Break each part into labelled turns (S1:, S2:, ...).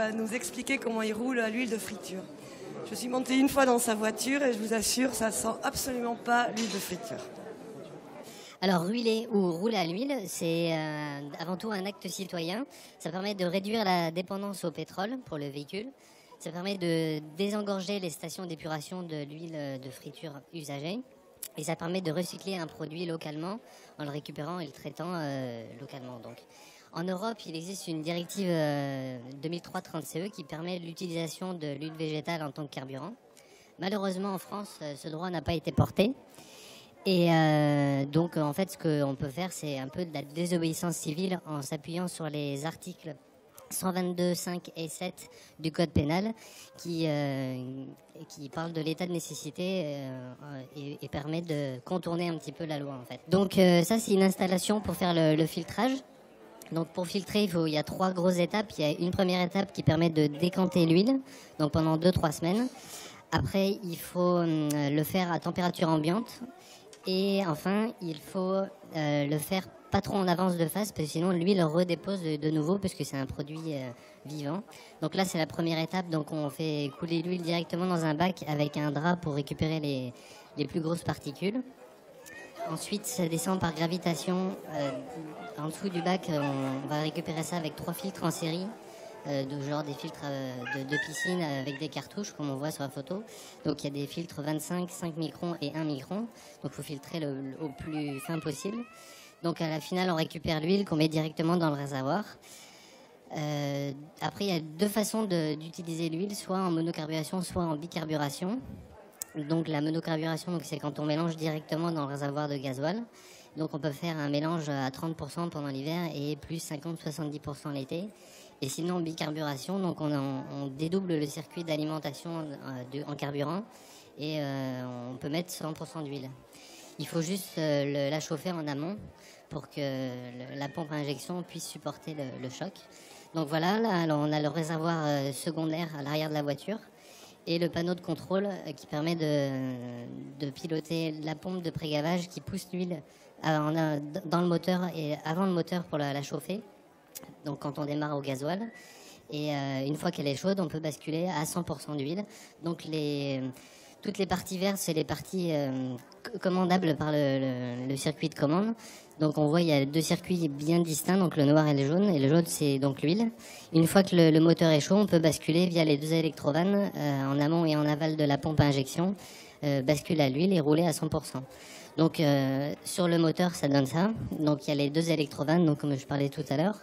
S1: va nous expliquer comment il roule à l'huile de friture. Je suis montée une fois dans sa voiture et je vous assure, ça sent absolument pas l'huile de friture.
S2: Alors, ruiler ou rouler à l'huile, c'est avant tout un acte citoyen. Ça permet de réduire la dépendance au pétrole pour le véhicule. Ça permet de désengorger les stations d'épuration de l'huile de friture usagée. Et ça permet de recycler un produit localement en le récupérant et le traitant localement. Donc, en Europe, il existe une directive 2003/30/CE qui permet l'utilisation de l'huile végétale en tant que carburant. Malheureusement, en France, ce droit n'a pas été porté. Et donc, en fait, ce qu'on peut faire, c'est un peu de la désobéissance civile en s'appuyant sur les articles 122, 5 et 7 du Code pénal qui parle de l'état de nécessité et permet de contourner un petit peu la loi, en fait. Donc, ça, c'est une installation pour faire le filtrage. Donc, pour filtrer, il y a 3 grosses étapes. Il y a une première étape qui permet de décanter l'huile, donc pendant 2-3 semaines. Après, il faut le faire à température ambiante. Et enfin, il faut le faire pas trop en avance de phase, parce que sinon l'huile redépose de nouveau, parce que c'est un produit vivant. Donc là, c'est la première étape. Donc on fait couler l'huile directement dans un bac avec un drap pour récupérer les plus grosses particules. Ensuite, ça descend par gravitation. En dessous du bac, on va récupérer ça avec 3 filtres en série. Genre des filtres de piscine avec des cartouches comme on voit sur la photo. Donc il y a des filtres 25, 5 microns et 1 micron. Donc il faut filtrer au plus fin possible. Donc à la finale on récupère l'huile qu'on met directement dans le réservoir. Après il y a 2 façons d'utiliser l'huile, soit en monocarburation, soit en bicarburation. Donc la monocarburation, c'est quand on mélange directement dans le réservoir de gasoil. Donc on peut faire un mélange à 30% pendant l'hiver et plus 50-70% l'été. Et sinon, en bicarburation, donc on dédouble le circuit d'alimentation en carburant et on peut mettre 100% d'huile. Il faut juste la chauffer en amont pour que la pompe à injection puisse supporter le choc. Donc voilà, là, on a le réservoir secondaire à l'arrière de la voiture et le panneau de contrôle qui permet de piloter la pompe de prégavage qui pousse l'huile dans le moteur et avant le moteur pour la chauffer. Donc quand on démarre au gasoil. Et une fois qu'elle est chaude, on peut basculer à 100% d'huile. Donc toutes les parties vertes, c'est les parties commandables par le circuit de commande. Donc on voit il y a 2 circuits bien distincts, donc le noir et le jaune. Et le jaune, c'est donc l'huile. Une fois que le moteur est chaud, on peut basculer via les 2 électrovannes en amont et en aval de la pompe à injection, basculer à l'huile et rouler à 100%. Donc sur le moteur, ça donne ça. Donc il y a les 2 électrovannes, donc comme je parlais tout à l'heure.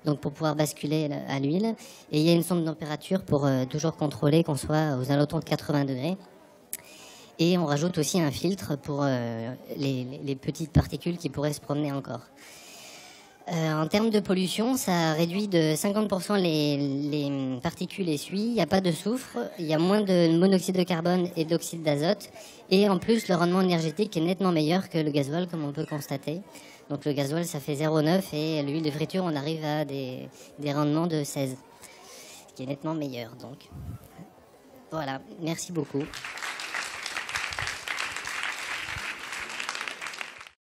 S2: Donc pour pouvoir basculer à l'huile. Et il y a une sonde de température pour toujours contrôler qu'on soit aux alentours de 80 degrés. Et on rajoute aussi un filtre pour les petites particules qui pourraient se promener encore. En termes de pollution, ça réduit de 50% les particules essuie. Il n'y a pas de soufre, il y a moins de monoxyde de carbone et d'oxyde d'azote. Et en plus, le rendement énergétique est nettement meilleur que le gasoil, comme on peut constater. Donc le gasoil, ça fait 0,9 et l'huile de friture, on arrive à des rendements de 16, ce qui est nettement meilleur. Donc voilà, merci beaucoup.